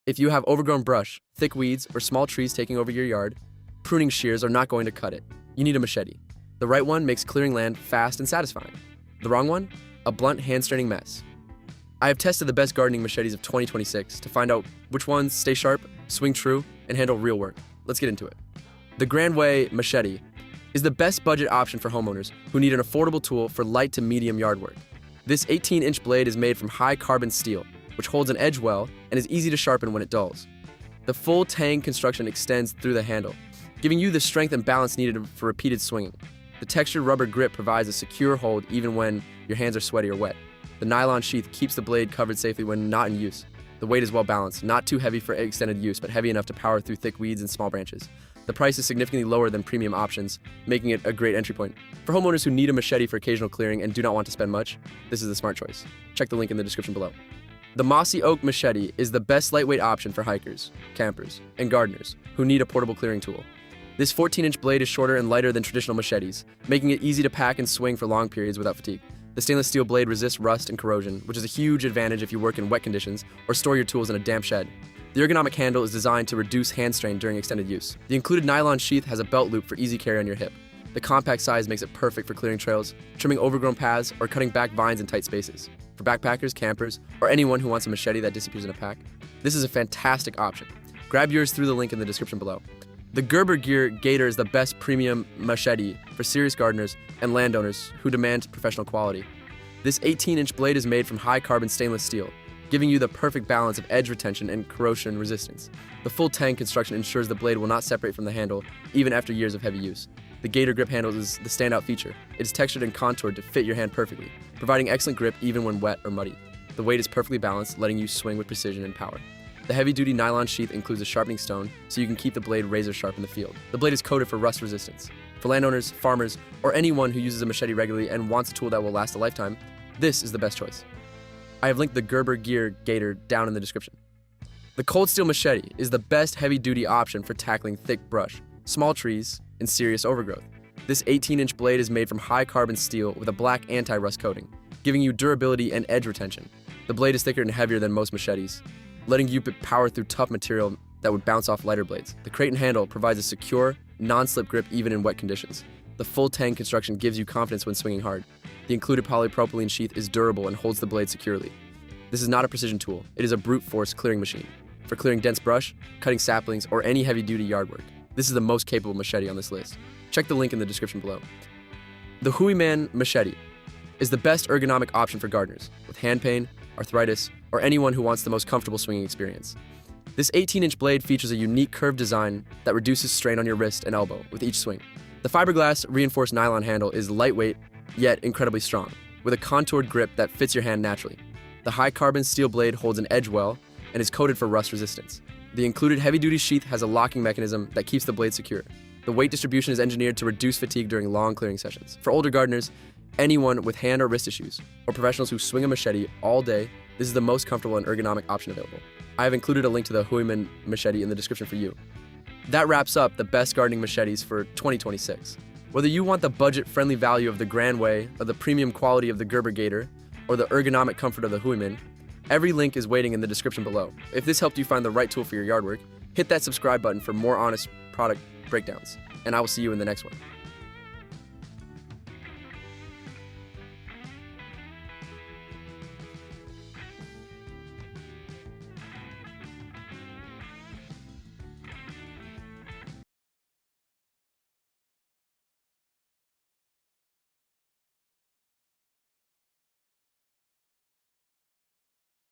If you have overgrown brush, thick weeds, or small trees taking over your yard, pruning shears are not going to cut it. You need a machete. The right one makes clearing land fast and satisfying. The wrong one? A blunt, hand-straining mess. I have tested the best gardening machetes of 2026 to find out which ones stay sharp, swing true, and handle real work. Let's get into it. The Grand Way Machete is the best budget option for homeowners who need an affordable tool for light to medium yard work. This 18-inch blade is made from high-carbon steel, which holds an edge well and is easy to sharpen when it dulls. The full tang construction extends through the handle, giving you the strength and balance needed for repeated swinging. The textured rubber grip provides a secure hold even when your hands are sweaty or wet. The nylon sheath keeps the blade covered safely when not in use. The weight is well balanced, not too heavy for extended use, but heavy enough to power through thick weeds and small branches. The price is significantly lower than premium options, making it a great entry point. For homeowners who need a machete for occasional clearing and do not want to spend much, this is the smart choice. Check the link in the description below. The Mossi Oak machete is the best lightweight option for hikers, campers, and gardeners who need a portable clearing tool. This 14-inch blade is shorter and lighter than traditional machetes, making it easy to pack and swing for long periods without fatigue. The stainless steel blade resists rust and corrosion, which is a huge advantage if you work in wet conditions or store your tools in a damp shed. The ergonomic handle is designed to reduce hand strain during extended use. The included nylon sheath has a belt loop for easy carry on your hip. The compact size makes it perfect for clearing trails, trimming overgrown paths, or cutting back vines in tight spaces. For backpackers, campers, or anyone who wants a machete that disappears in a pack, this is a fantastic option. Grab yours through the link in the description below. The Gerber Gator is the best premium machete for serious gardeners and landowners who demand professional quality. This 18-inch blade is made from high-carbon stainless steel, giving you the perfect balance of edge retention and corrosion resistance. The full tang construction ensures the blade will not separate from the handle, even after years of heavy use. The Gator grip handle is the standout feature. It is textured and contoured to fit your hand perfectly, providing excellent grip even when wet or muddy. The weight is perfectly balanced, letting you swing with precision and power. The heavy-duty nylon sheath includes a sharpening stone, so you can keep the blade razor-sharp in the field. The blade is coated for rust resistance. For landowners, farmers, or anyone who uses a machete regularly and wants a tool that will last a lifetime, this is the best choice. I have linked the Gerber Gator down in the description. The cold steel machete is the best heavy-duty option for tackling thick brush, small trees, and serious overgrowth. This 18-inch blade is made from high-carbon steel with a black anti-rust coating, giving you durability and edge retention. The blade is thicker and heavier than most machetes, letting you power through tough material that would bounce off lighter blades. The crate and handle provides a secure, non-slip grip even in wet conditions. The full tang construction gives you confidence when swinging hard. The included polypropylene sheath is durable and holds the blade securely. This is not a precision tool, it is a brute force clearing machine. For clearing dense brush, cutting saplings, or any heavy-duty yard work, this is the most capable machete on this list. Check the link in the description below. The Hoyman machete is the best ergonomic option for gardeners with hand pain, arthritis, or anyone who wants the most comfortable swinging experience. This 18-inch blade features a unique curved design that reduces strain on your wrist and elbow with each swing. The fiberglass reinforced nylon handle is lightweight, yet incredibly strong, with a contoured grip that fits your hand naturally. The high-carbon steel blade holds an edge well and is coated for rust resistance. The included heavy-duty sheath has a locking mechanism that keeps the blade secure. The weight distribution is engineered to reduce fatigue during long clearing sessions. For older gardeners, anyone with hand or wrist issues, or professionals who swing a machete all day, this is the most comfortable and ergonomic option available. I have included a link to the Hoyman machete in the description for you. That wraps up the best gardening machetes for 2026. Whether you want the budget-friendly value of the Grand Way, or the premium quality of the Gerber Gator, or the ergonomic comfort of the Hoyman, every link is waiting in the description below. If this helped you find the right tool for your yard work, hit that subscribe button for more honest product breakdowns, and I will see you in the next one.